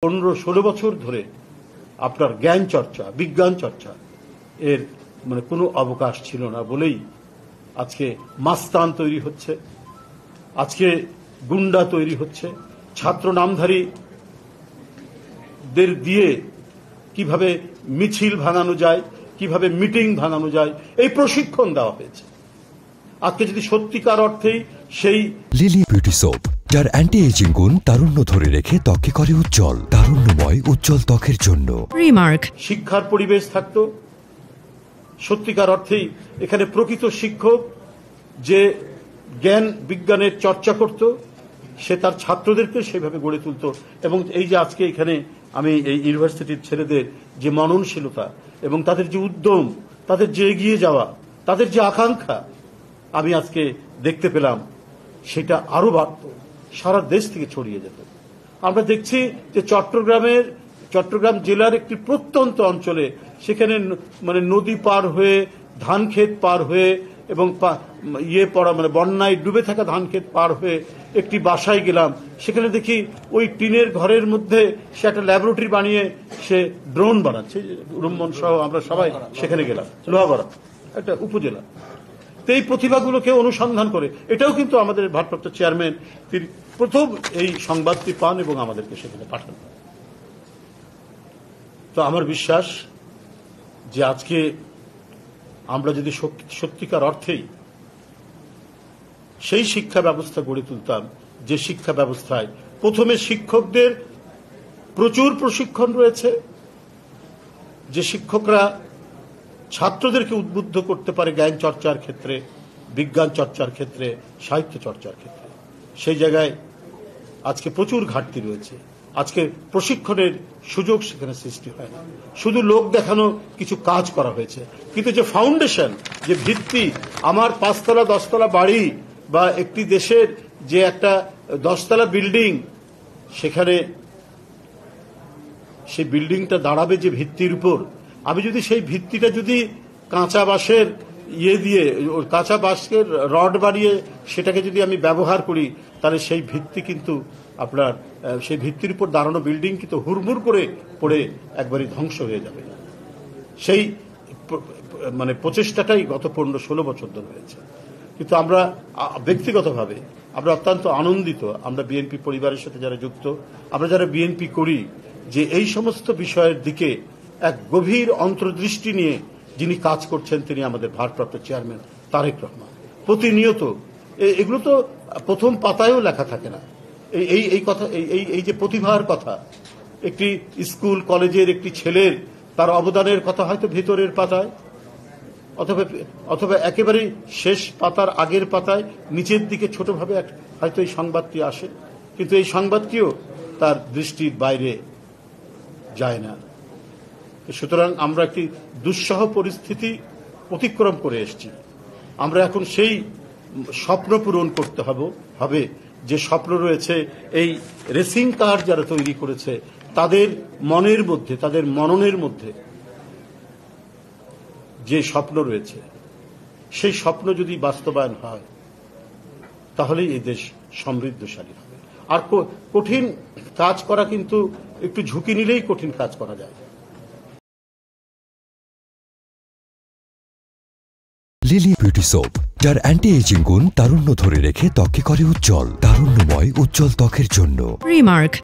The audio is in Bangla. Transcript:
15-16 বছর ধরে আপনার জ্ঞান চর্চা, বিজ্ঞান চর্চা এর কোনো অবকাশ ছিল না বলেই আজকে মাস্তান তৈরি হচ্ছে, আজকে গুন্ডা তৈরি হচ্ছে, ছাত্র নামধারীদের দিয়ে কিভাবে মিছিল ভাঙানো যায়, কিভাবে মিটিং ভাঙানো যায়, এই প্রশিক্ষণ দেওয়া হয়েছে। আজকে যদি সত্যিকার অর্থেই সেই লিলি বিউটি সোপ, যার অ্যান্টি এজিং গুণ তারুণ্য ধরে রেখে ত্বকে করে উজ্জ্বল, তারুণ্যময় উজ্জ্বল ত্বকের জন্য রিমার্ক, শিক্ষার পরিবেশ থাকতো, সত্যিকার অর্থেই এখানে প্রকৃত শিক্ষক যে জ্ঞান বিজ্ঞানের চর্চা করত, সে তার ছাত্রদেরকে সেভাবে গড়ে তুলত। এবং এই যে আজকে এখানে আমি এই ইউনিভার্সিটির ছেলেদের যে মননশীলতা এবং তাদের যে উদ্যম, তাদের যে এগিয়ে যাওয়া, তাদের যে আকাঙ্ক্ষা আমি আজকে দেখতে পেলাম, সেটা আরো বাড়ত, সারা দেশ থেকে ছড়িয়ে যেত। আমরা দেখছি যে চট্টগ্রাম জেলার একটি প্রত্যন্ত অঞ্চলে, সেখানে নদী পার হয়ে, ধান ক্ষেত পার হয়ে এবং বন্যায় ডুবে থাকা ধান ক্ষেত পার হয়ে একটি বাসায় গেলাম। সেখানে দেখি ওই টিনের ঘরের মধ্যে সে একটা ল্যাবরেটরি বানিয়ে সে ড্রোন বানাচ্ছে। রুম্মন সহ আমরা সবাই সেখানে গেলাম, লোহাগড়া একটা উপজেলা। তো এই প্রতিভাগুলোকে অনুসন্ধান করে, এটাও কিন্তু আমাদের ভারপ্রাপ্ত চেয়ারম্যান তিনি প্রথম এই সংবাদটি পান এবং আমাদেরকে সেখানে পাঠান। তো আমার বিশ্বাস যে আজকে আমরা যদি সত্যিকার অর্থেই সেই শিক্ষা ব্যবস্থা গড়ে তুলতাম, যে শিক্ষা ব্যবস্থায় প্রথমে শিক্ষকদের প্রচুর প্রশিক্ষণ রয়েছে, যে শিক্ষকরা ছাত্রদেরকে উদ্বুদ্ধ করতে পারে জ্ঞান চর্চার ক্ষেত্রে, বিজ্ঞান চর্চার ক্ষেত্রে, সাহিত্য চর্চার ক্ষেত্রে, সেই জায়গায় আজকে প্রচুর ঘাটতি রয়েছে। আজকে প্রশিক্ষণের সুযোগ সেখানে সৃষ্টি হয় না, শুধু লোক দেখানো কিছু কাজ করা হয়েছে। কিন্তু যে ফাউন্ডেশন, যে ভিত্তি, আমার 5তলা 10তলা বাড়ি বা একটি দেশের যে একটা 10তলা বিল্ডিং, সেখানে সেই বিল্ডিংটা দাঁড়াবে যে ভিত্তির উপর, আমি যদি সেই ভিত্তিটা যদি কাঁচা বাঁশের কাঁচা বাঁশের রড বানিয়ে সেটাকে যদি আমি ব্যবহার করি, তাহলে সেই ভিত্তি কিন্তু আপনার সেই ভিত্তির উপর দাঁড়ানো বিল্ডিং কিন্তু হুড়মুড় করে পড়ে একবারই ধ্বংস হয়ে যাবে। সেই প্রচেষ্টাটাই গত 15-16 বছর ধরে হয়েছে। কিন্তু আমরা ব্যক্তিগতভাবে আমরা অত্যন্ত আনন্দিত, আমরা বিএনপি পরিবারের সাথে যারা যুক্ত, আমরা যারা বিএনপি করি, যে এই সমস্ত বিষয়ের দিকে এক গভীর অন্তর্দৃষ্টি নিয়ে যিনি কাজ করছেন, তিনি আমাদের ভারপ্রাপ্ত চেয়ারম্যান তারেক রহমান। প্রতিনিয়ত এগুলো তো প্রথম পাতায়ও লেখা থাকে না, এই কথা, এই যে প্রতিভার কথা, একটি স্কুল কলেজের একটি ছেলের তার অবদানের কথা হয়তো ভেতরের পাতায় অথবা একেবারে শেষ পাতার আগের পাতায় নিচের দিকে ছোটভাবে হয়তো এই সংবাদটি আসে, কিন্তু এই সংবাদটিও তার দৃষ্টির বাইরে যায় না। সুতরাং আমরা একটি দুঃসহ পরিস্থিতি অতিক্রম করে এসেছি। আমরা এখন সেই স্বপ্ন পূরণ করতে হবে যে স্বপ্ন রয়েছে এই রেসিং কার যারা তৈরি করেছে তাদের মনের মধ্যে, তাদের মননের মধ্যে যে স্বপ্ন রয়েছে, সেই স্বপ্ন যদি বাস্তবায়ন হয়, তাহলেই এই দেশ সমৃদ্ধশালী হবে। আর কঠিন কাজ করা কিন্তু একটু ঝুঁকি নিলেই কঠিন কাজ করা যায়। লিলি বিউটি সোপ, যার অ্যান্টি এজিং গুণ তারুণ্য ধরে রেখে ত্বকে করে উজ্জ্বল, তারুণ্যময় উজ্জ্বল ত্বকের জন্য। রিমার্ক।